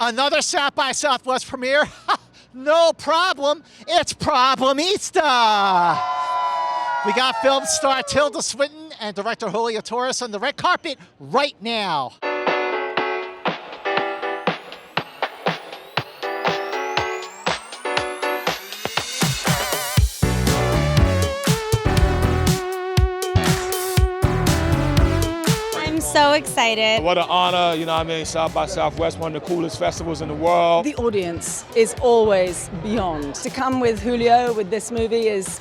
Another South by Southwest premiere? No problem, it's Problemista! We got film star Tilda Swinton and director Julio Torres on the red carpet right now. So excited. What an honor, you know what I mean, South by Southwest, one of the coolest festivals in the world. The audience is always beyond. To come with Julio with this movie is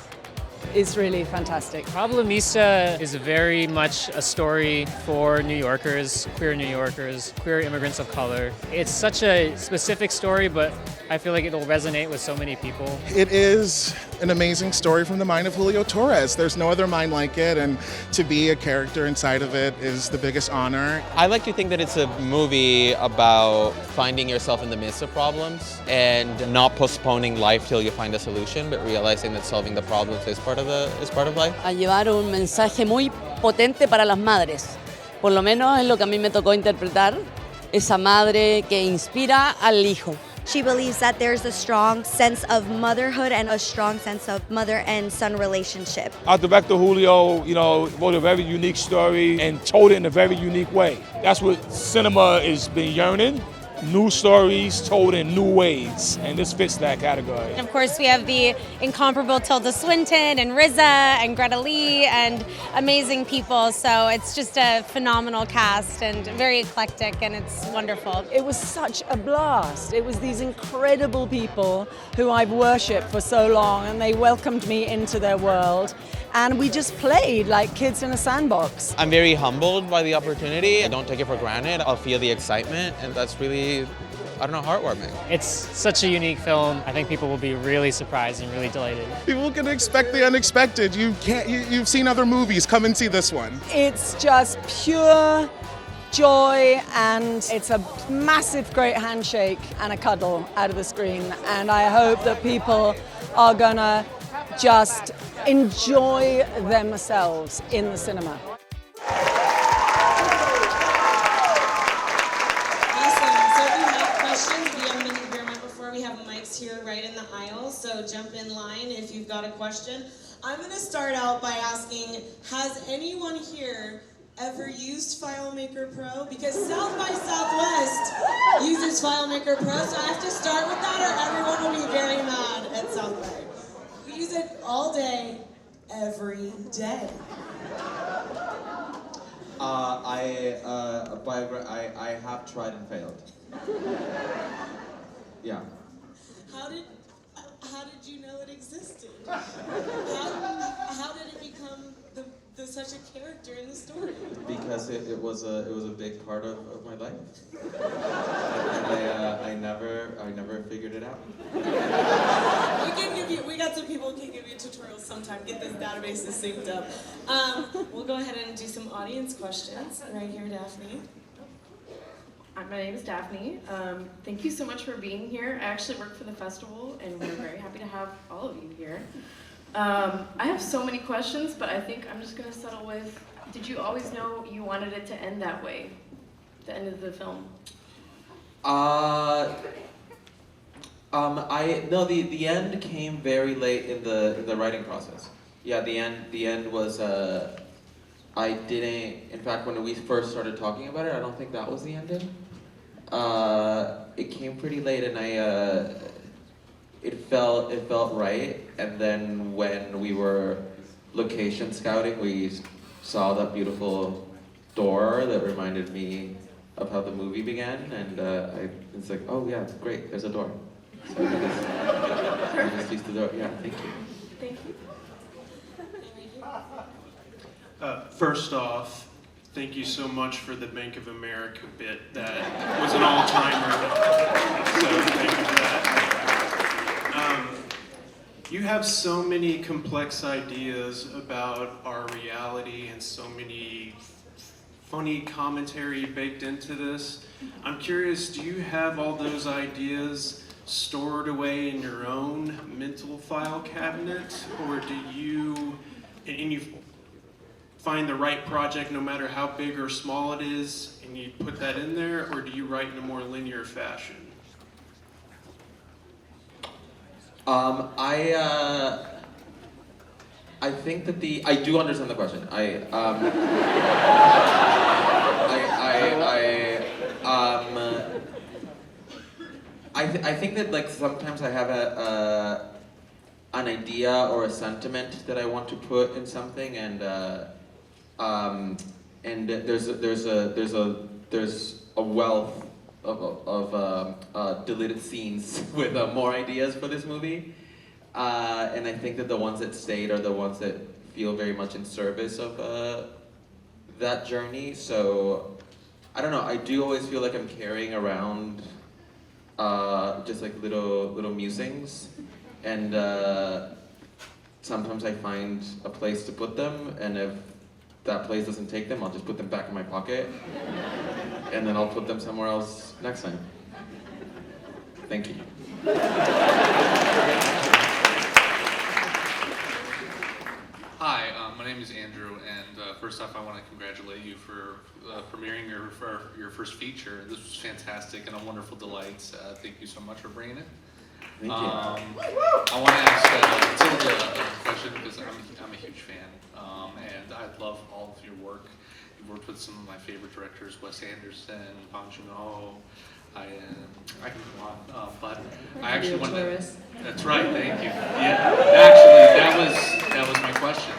really fantastic. Problemista is very much a story for New Yorkers, queer immigrants of color. It's such a specific story, but I feel like it'll resonate with so many people. It is an amazing story from the mind of Julio Torres. There's no other mind like it, and to be a character inside of it is the biggest honor. I like to think that it's a movie about finding yourself in the midst of problems and not postponing life till you find a solution, but realizing that solving the problems is part of life. A llevar un mensaje muy potente para las madres. Por lo menos es lo que a mí me tocó interpretar, esa madre que inspira al hijo. She believes that there's a strong sense of motherhood and a strong sense of mother and son relationship. Our director Julio, you know, wrote a very unique story and told it in a very unique way. That's what cinema has been yearning. New stories told in new ways, and this fits that category. And of course, we have the incomparable Tilda Swinton and RZA and Greta Lee and amazing people. So it's just a phenomenal cast and very eclectic, and it's wonderful. It was such a blast. It was these incredible people who I've worshipped for so long, and they welcomed me into their world. And we just played like kids in a sandbox. I'm very humbled by the opportunity. I don't take it for granted. I'll feel the excitement, and that's really, I don't know, heartwarming. It's such a unique film. I think people will be really surprised and really delighted. People can expect the unexpected. You've seen other movies, come and see this one. It's just pure joy, and it's a massive, great handshake and a cuddle out of the screen. And I hope that people are gonna just enjoy themselves in the cinema. Awesome. So if you have questions, we have a minute bear microphone. We have mics here right in the aisle, so jump in line if you've got a question. I'm going to start out by asking, has anyone here ever used FileMaker Pro? Because South by Southwest uses FileMaker Pro, so I have to start with that or everyone will be very mad at South by. We use it all day, every day. I have tried and failed. Yeah. How did you know it existed? How did it become such a character in the story? Because it was a big part of my life, and I never figured it out. We got some people who can give you tutorials sometime. Get this databases synced up. We'll go ahead and do some audience questions. Right here, Daphne. My name is Daphne. Thank you so much for being here. I actually work for the festival, and we're very happy to have all of you here. I have so many questions, but I think I'm just going to settle with, did you always know you wanted it to end that way, the end of the film? No, the end came very late in the writing process. Yeah, the end was, I didn't, in fact, when we first started talking about it, I don't think that was the ending. It came pretty late, and it felt right. And then when we were location scouting, we saw that beautiful door that reminded me of how the movie began, and it's like, oh yeah, great, there's a door. So I just used the door. Yeah, thank you. Thank you. First off, thank you so much for the Bank of America bit. That was an all-timer. So thank you for that. You have so many complex ideas about our reality and so many funny commentary baked into this. I'm curious, do you have all those ideas stored away in your own mental file cabinet, or do you, and you've find the right project no matter how big or small it is, and you put that in there, or do you write in a more linear fashion? I think that I do understand the question. I think that like sometimes I have an idea or a sentiment that I want to put in something, and there's a wealth of deleted scenes with more ideas for this movie, and I think that the ones that stayed are the ones that feel very much in service of that journey. So I don't know. I do always feel like I'm carrying around just like little musings, and sometimes I find a place to put them, and if that place doesn't take them, I'll just put them back in my pocket, and then I'll put them somewhere else next time. Thank you. Hi, my name is Andrew, and first off, I want to congratulate you for premiering your first feature. This was fantastic and a wonderful delight. Thank you so much for bringing it. Thank you. I want to ask Tilda a question because I'm a huge fan, and I love all of your work. You've worked with some of my favorite directors, Wes Anderson, Bong Joon-ho. I can go on, but I actually wanted to. That's right. Thank you. Yeah, actually, that was my question.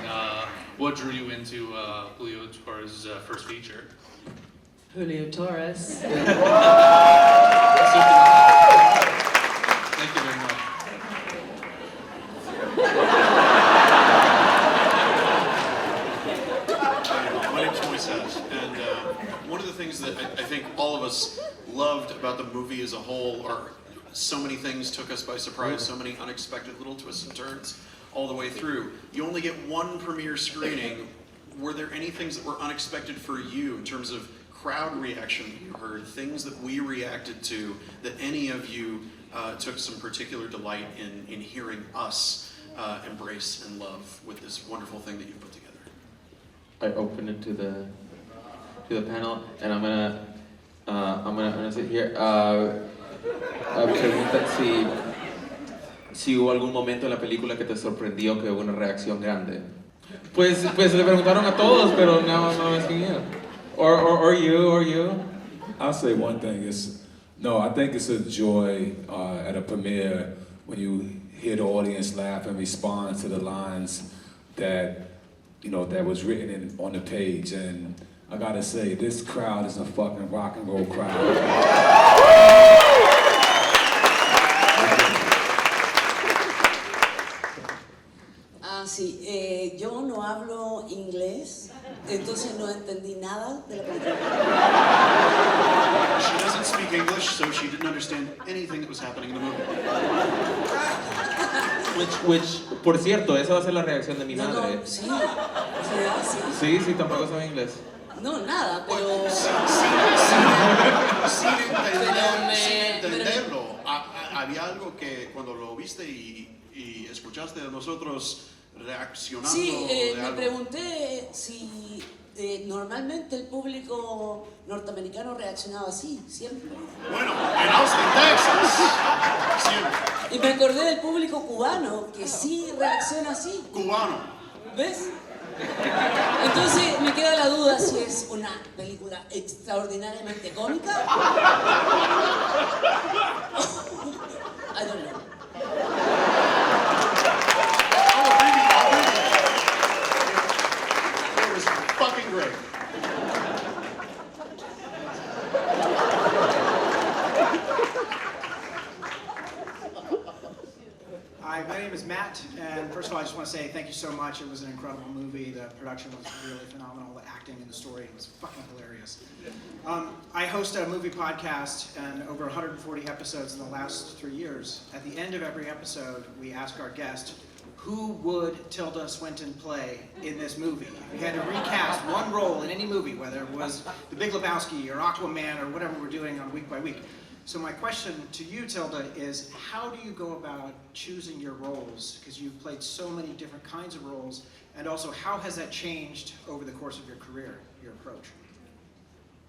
What drew you into Julio Torres' first feature? Julio Torres. Thank you very much. My name's Moises, and one of the things that I think all of us loved about the movie as a whole are so many things took us by surprise, so many unexpected little twists and turns all the way through. You only get one premiere screening. Were there any things that were unexpected for you in terms of crowd reaction that you heard, things that we reacted to, that any of you took some particular delight in hearing us embrace and love with this wonderful thing that you've put together? I open it to the panel, and I'm gonna sit here. Pregunta si hubo algún momento en la película que te sorprendió que hubo una reacción grande. Pues le preguntaron a todos, pero no es quién. Or you. I'll say one thing. I think it's a joy at a premiere when you hear the audience laugh and respond to the lines that that was written on the page. And I gotta say, this crowd is a fucking rock and roll crowd. Sí, yo no hablo inglés, entonces no entendí nada de la película. She doesn't speak English, so she didn't understand anything that was happening in the movie. Which, por cierto, esa va a ser la reacción de mi madre. Sí, Sí, tampoco sabe inglés. No, nada, pero... Sin entenderlo, había algo que cuando lo viste y escuchaste de nosotros reaccionando. Sí, de me algo. pregunté si normalmente el público norteamericano reaccionaba así, siempre. Bueno, en Austin, Texas, siempre. Y me acordé del público cubano, que sí reacciona así. Cubano. ¿Ves? Entonces me queda la duda si es una película extraordinariamente cómica. I don't know. It was fucking great. Hi, my name is Matt, and first of all, I just want to say thank you so much. It was an incredible movie. The production was really phenomenal. The acting and the story was fucking hilarious. I host a movie podcast and over 140 episodes in the last 3 years. At the end of every episode, we ask our guest, who would Tilda Swinton play in this movie? We had to recast one role in any movie, whether it was The Big Lebowski or Aquaman or whatever we're doing on week by week. So my question to you, Tilda, is how do you go about choosing your roles? Because you've played so many different kinds of roles, and also how has that changed over the course of your career, your approach?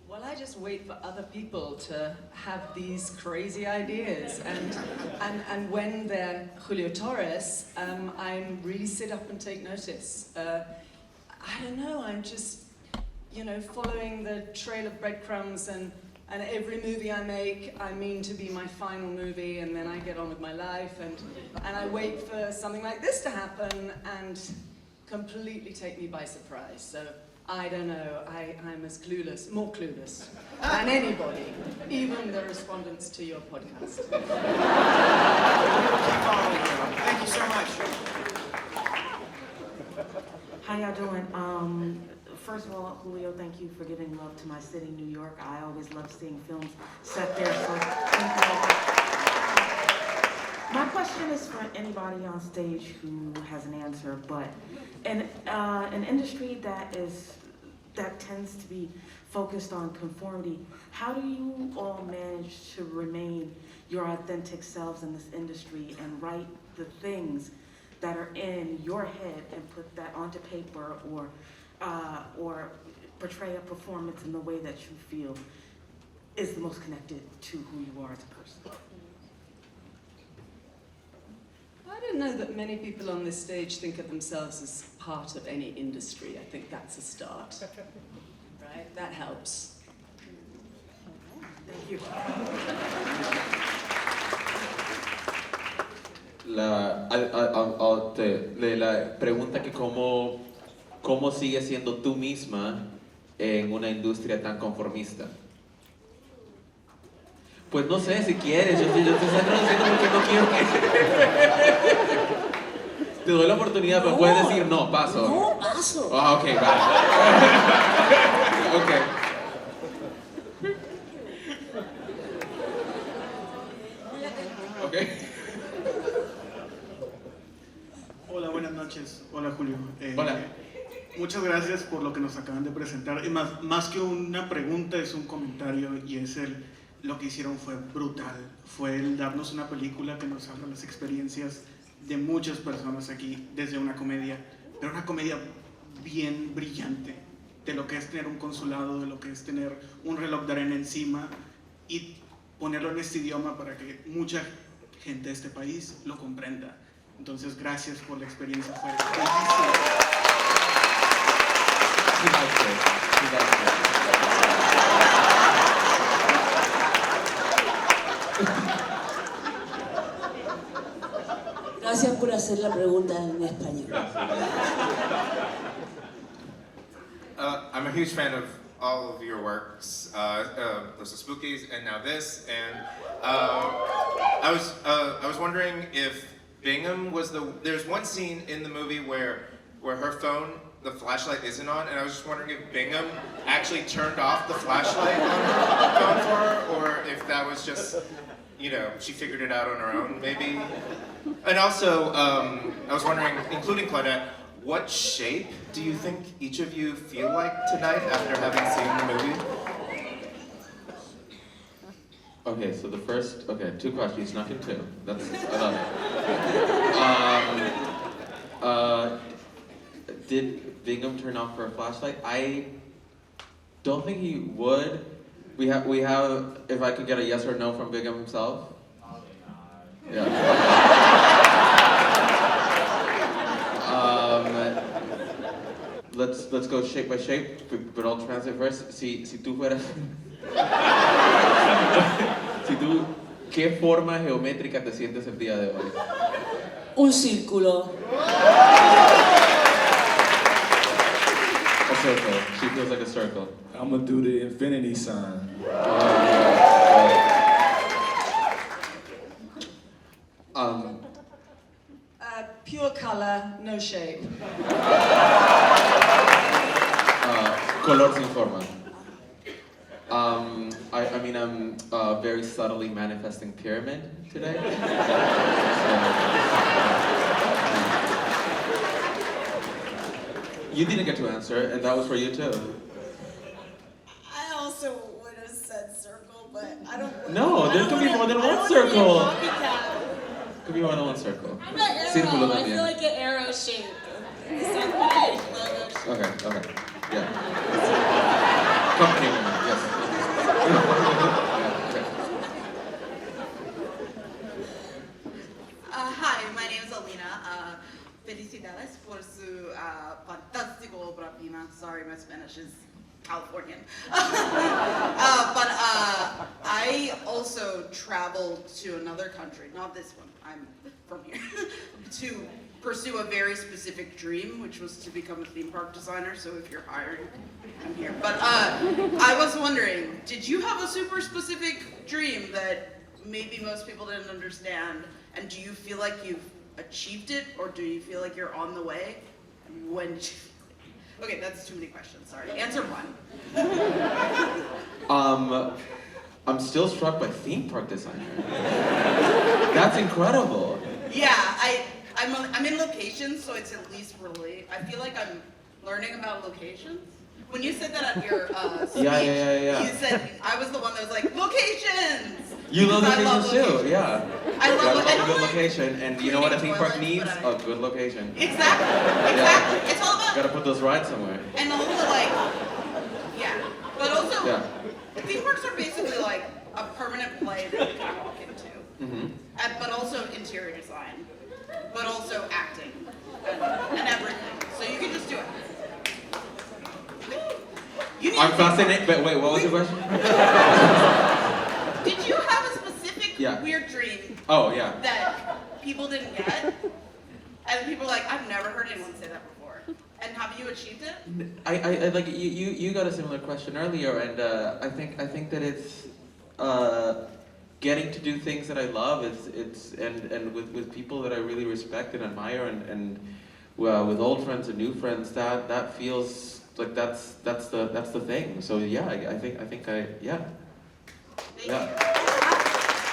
Well, I just wait for other people to have these crazy ideas, and when they're Julio Torres, I really sit up and take notice. I don't know, I'm just, following the trail of breadcrumbs, and every movie I make, I mean to be my final movie, and then I get on with my life, and I wait for something like this to happen, and completely take me by surprise. So I don't know, I'm as clueless, more clueless than anybody, even the respondents to your podcast. Thank you so much. How y'all doing? First of all, Julio, thank you for giving love to my city, New York. I always love seeing films set there, so thank you. My question is for anybody on stage who has an answer, but in an industry that tends to be focused on conformity, how do you all manage to remain your authentic selves in this industry and write the things that are in your head and put that onto paper, or portray a performance in the way that you feel is the most connected to who you are as a person? I don't know that many people on this stage think of themselves as part of any industry. I think that's a start, right? That helps. Thank you. La pregunta que cómo sigues siendo tú misma en una industria tan conformista. Pues no sé si quieres, yo te estoy traduciendo porque no quiero que... Te doy la oportunidad, pero puedes decir no, paso. No, paso. Ah, ok, vale. Ok. Ok. Hola, buenas noches. Hola, Julio. Hola. Muchas gracias por lo que nos acaban de presentar. Más que una pregunta, es un comentario, y es lo que hicieron fue brutal. Fue el darnos una película que nos habla las experiencias de muchas personas aquí, desde una comedia, pero una comedia bien brillante, de lo que es tener un consulado, de lo que es tener un reloj de arena encima, y ponerlo en este idioma para que mucha gente de este país lo comprenda. Entonces, gracias por la experiencia, fue bellísima. Gracias por hacer la pregunta en español. I'm a huge fan of all of your works, Los Spookies and now this, and I was wondering if Bingham was there's one scene in the movie where her phone, the flashlight isn't on, and I was just wondering if Bingham actually turned off the flashlight on her phone for her, or if that was just, she figured it out on her own, maybe. And also, I was wondering, including Claudette, what shape do you think each of you feel like tonight after having seen the movie? Okay, so the first, two questions, snuck in two. That's, I love it. Did Bingham turn off her flashlight? I don't think he would. We have, if I could get a yes or no from Bingham himself. Yeah. Let's go shape by shape, but I'll translate first. Si tú fueras... ¿Qué forma geométrica te sientes el día de hoy? Un círculo. A circle. She feels like a circle. I'm gonna do the infinity sign. Pure color, no shape. Color sin forma. I mean, I'm very subtly manifesting pyramid today. You didn't get to answer, and that was for you too. I also would have said circle, but No, there could be more than one circle. Could be more than one circle. How about arrow? Círculo I también. feel like an arrow shape. Okay, yeah. Company woman, yes. Hi, my name is Alina. Felicidades por su fantástico obra prima. Sorry, my Spanish is Californian. But I also traveled to another country, not this one, I'm from here, to pursue a very specific dream, which was to become a theme park designer, so if you're hiring, I'm here. But I was wondering, did you have a super specific dream that maybe most people didn't understand, and do you feel like you've achieved it, or do you feel like you're on the way? Okay, that's too many questions, sorry. Answer one. I'm still struck by theme park designer. That's incredible. Yeah, I'm in locations, so it's at least really, I feel like I'm learning about locations. When you said that at your speech, Yeah. you said, I was the one that was like, locations! You love Because I locations too, yeah. I love a good location, and you know what a theme park needs? A good location. Exactly. It's all about, Gotta put those rides somewhere. and also like, yeah. But also, Yeah. theme parks are basically like a permanent play that you can walk into. Mm-hmm. But also interior design, but also acting, and everything. So you can just do it. I'm fascinated, but wait, what was your question? Did you have a specific Yeah. weird dream Oh, yeah. that people didn't get? And people are like, I've never heard anyone say that before. And have you achieved it? I like you got a similar question earlier, and I think that it's getting to do things that I love. It's with people that I really respect and admire, and with old friends and new friends, that feels like that's the thing. So yeah, I think yeah.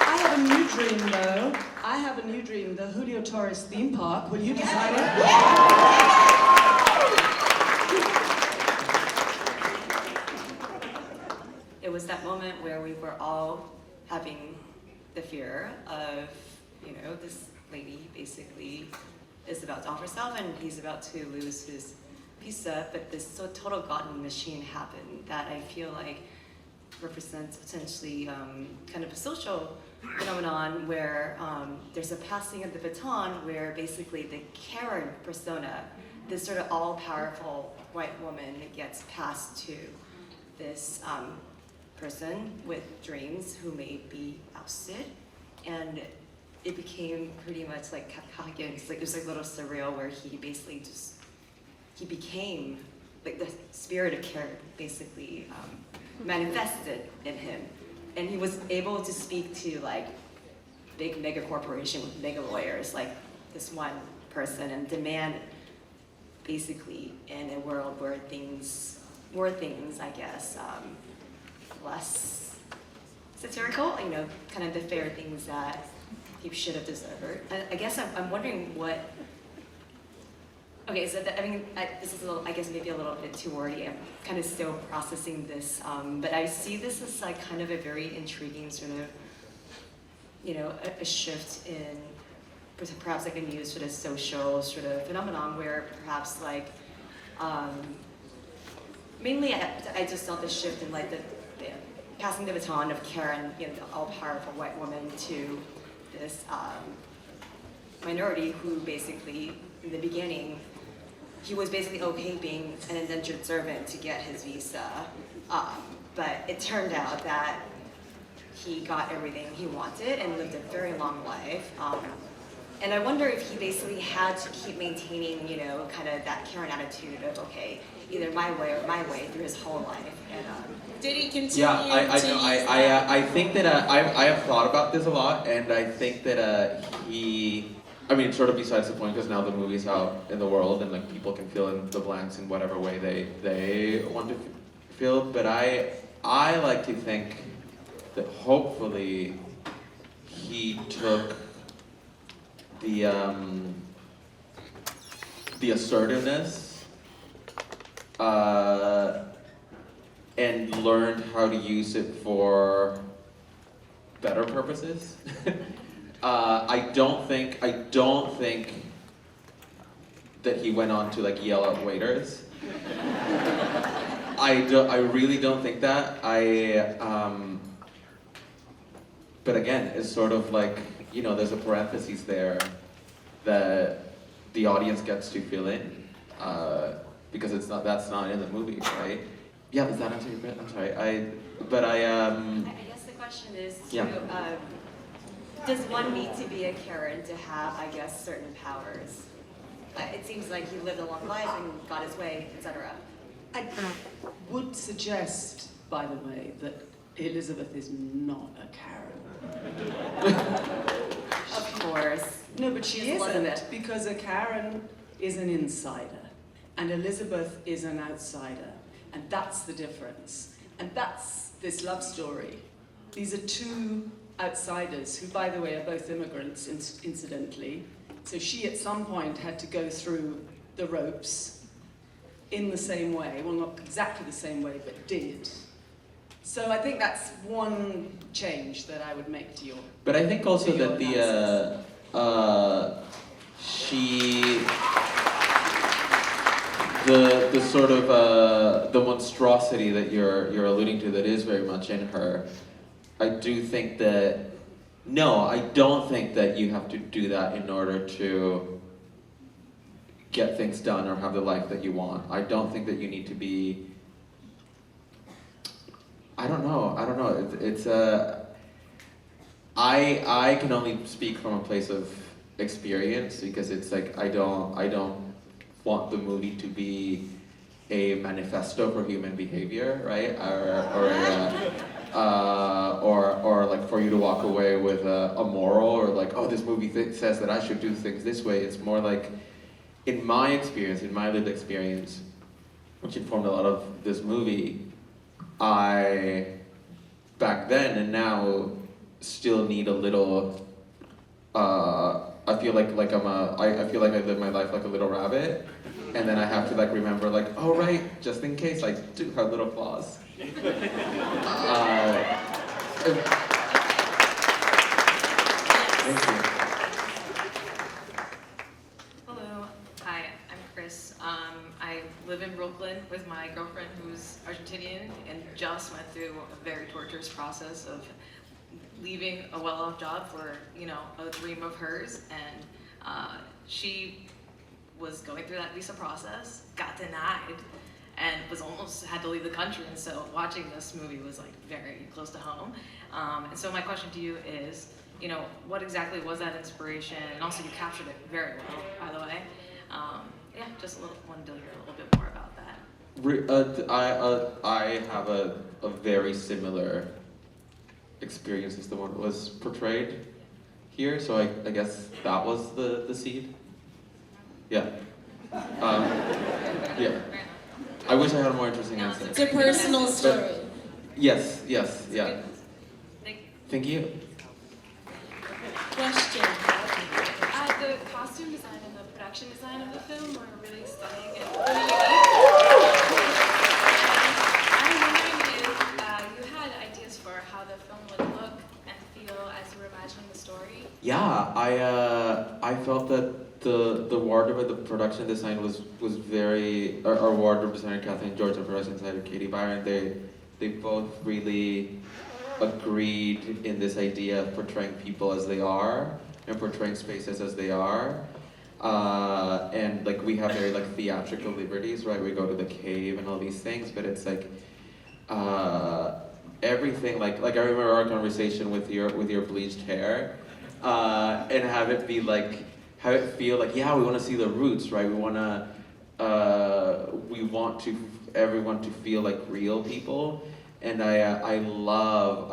I have a new dream, though. I have a new dream, the Julio Torres theme park. Will you design it? It was that moment where we were all having the fear of, this lady basically is about to off herself and he's about to lose his pizza, but this total gotten machine happened that I feel like represents potentially kind of a social phenomenon where there's a passing of the baton where basically the Karen persona, this sort of all-powerful white woman, gets passed to this person with dreams who may be ousted, and it became pretty much like Kafkaesque. It was like a little surreal where he basically he became like the spirit of Karen basically manifested in him, and he was able to speak to like big mega corporation with mega lawyers like this one person and demand basically in a world where things were I guess less satirical, kind of the fair things that he should have deserved. And I guess I'm wondering what. Okay, so this is a little, I guess maybe a little bit too wordy. I'm kind of still processing this, but I see this as like kind of a very intriguing sort of, a shift in perhaps like a new sort of social sort of phenomenon where perhaps like, mainly I just saw the shift in like the passing the baton of Karen, the all-powerful white woman to this minority who basically, in the beginning, he was basically okay being an indentured servant to get his visa, but it turned out that he got everything he wanted and lived a very long life. And I wonder if he basically had to keep maintaining, kind of that Karen attitude of, okay, either my way or my way through his whole life. And did he continue I think that I have thought about this a lot, and I think that it's sort of besides the point because now the movie's out in the world and like people can fill in the blanks in whatever way they want to feel. But I like to think that hopefully he took the assertiveness and learned how to use it for better purposes. I don't think that he went on to like yell at waiters. I really don't think that. But again, it's sort of like, you know, there's a parenthesis there that the audience gets to fill in, because that's not in the movie, right? Yeah, does that answer your question? I'm sorry. I guess the question is, does one need to be a Karen to have, I guess, certain powers? It seems like he lived a long life and got his way, etc. I would suggest, by the way, that Elizabeth is not a Karen. Of course. No, but she isn't, Elizabeth. because a Karen is an insider, and Elizabeth is an outsider, and that's the difference. And that's this love story. These are two outsiders, who, by the way, are both immigrants, incidentally. So she, at some point, had to go through the ropes in the same way. Well, not exactly the same way, but did. So I think that's one change that I would make to your. But I think also that the sort of the monstrosity that you're alluding to, that is very much in her. I do think that. No, I don't think that you have to do that in order to get things done or have the life that you want. I don't think that you need to be. I don't know. It's I can only speak from a place of experience, because it's like I don't want the movie to be a manifesto for human behavior, right? Or like for you to walk away with a moral, or like, oh, this movie says that I should do things this way. It's more like, in my experience, in my lived experience, which informed a lot of this movie, I, back then and now, still need a little, I feel like I feel like I live my life like a little rabbit, and then I have to like remember like, oh right, just in case I do have little flaws. Thank you. Hello, hi, I'm Chris. I live in Brooklyn with my girlfriend who's Argentinian and just went through a very torturous process of leaving a well-off job for, you know, a dream of hers, and she was going through that visa process, got denied, and was almost had to leave the country. And so watching this movie was like very close to home. And so my question to you is, you know, what exactly was that inspiration? And also, you captured it very well, by the way. Yeah, just wanted to hear a little bit more about that. I have a very similar experience as the one that was portrayed here, so I guess that was the seed. Yeah. Yeah. I wish I had a more interesting answer. It's a personal story. Yes, yeah. Thank you. Question. The costume design and the production design of the film were really stunning and really I'm wondering if you had ideas for how the film would look and feel as you were imagining the story? Yeah, I felt that the wardrobe and the production design was very, our wardrobe designer Kathleen George and production designer Katie Byron, they both really agreed in this idea of portraying people as they are and portraying spaces as they are. And like we have very like theatrical liberties, right? We go to the cave and all these things, but it's like everything. Like I remember our conversation with your bleached hair, and have it feel like, yeah, we want to see the roots, right? We want everyone to feel like real people, and I love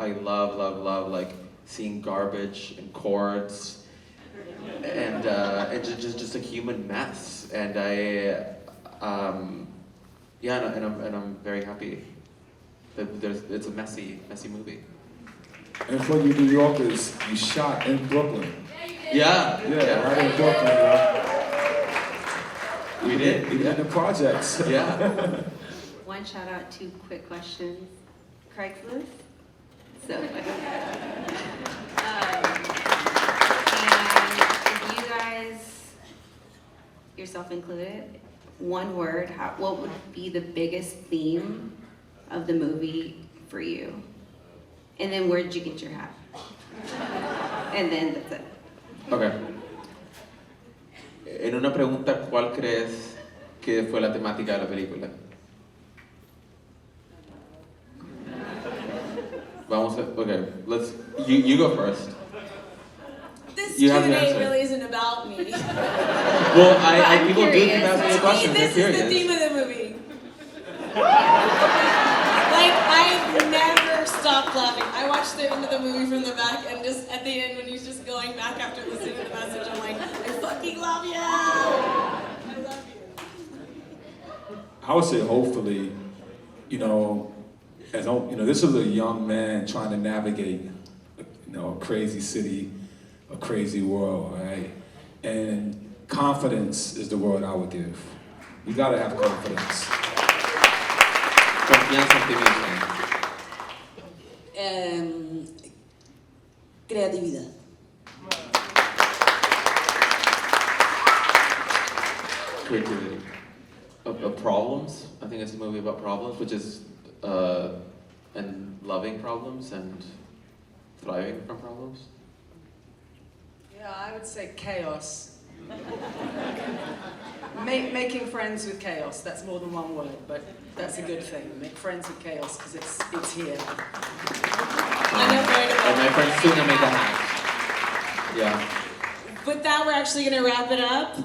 like seeing garbage and cords. And just a human mess, and I'm very happy that it's a messy movie. And for you New Yorkers, you shot in Brooklyn. Yeah, right in Brooklyn. We did. In the projects. Yeah. One shout out, two quick questions. Craigslist. So funny. And if you guys, yourself included, one word, what would be the biggest theme of the movie for you? And then where did you get your hat? And then that's it. Okay. En una pregunta, ¿cuál crees que fue la temática de la película? Vamos a, okay, you go first. This You have to Q&A answer. really isn't about me. Well, people do keep asking you questions. This They're is the curious. theme of the movie. Like, I've never stopped laughing. I watched the end of the movie from the back, and just at the end when he's just going back after listening to the message, I'm like, I fucking love you! I love you. I would say hopefully, this is a young man trying to navigate, a crazy city, a crazy world, right? And confidence is the word I would give. You gotta have confidence. Confianza en ti mismo. Creatividad. Creativity. Of problems. I think it's a movie about problems, which is and loving problems and thriving from problems. Yeah, I would say chaos. Making friends with chaos, that's more than one word, but that's a good thing. Make friends with chaos, because it's here. And my friend Suna made the hat. Yeah. With that, we're actually going to wrap it up.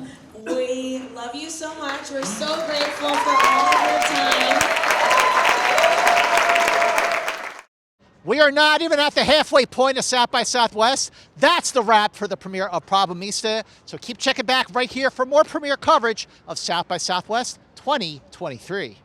We love you so much. We're so grateful for all of your time. We are not even at the halfway point of South by Southwest. That's the wrap for the premiere of Problemista. So keep checking back right here for more premiere coverage of South by Southwest 2023.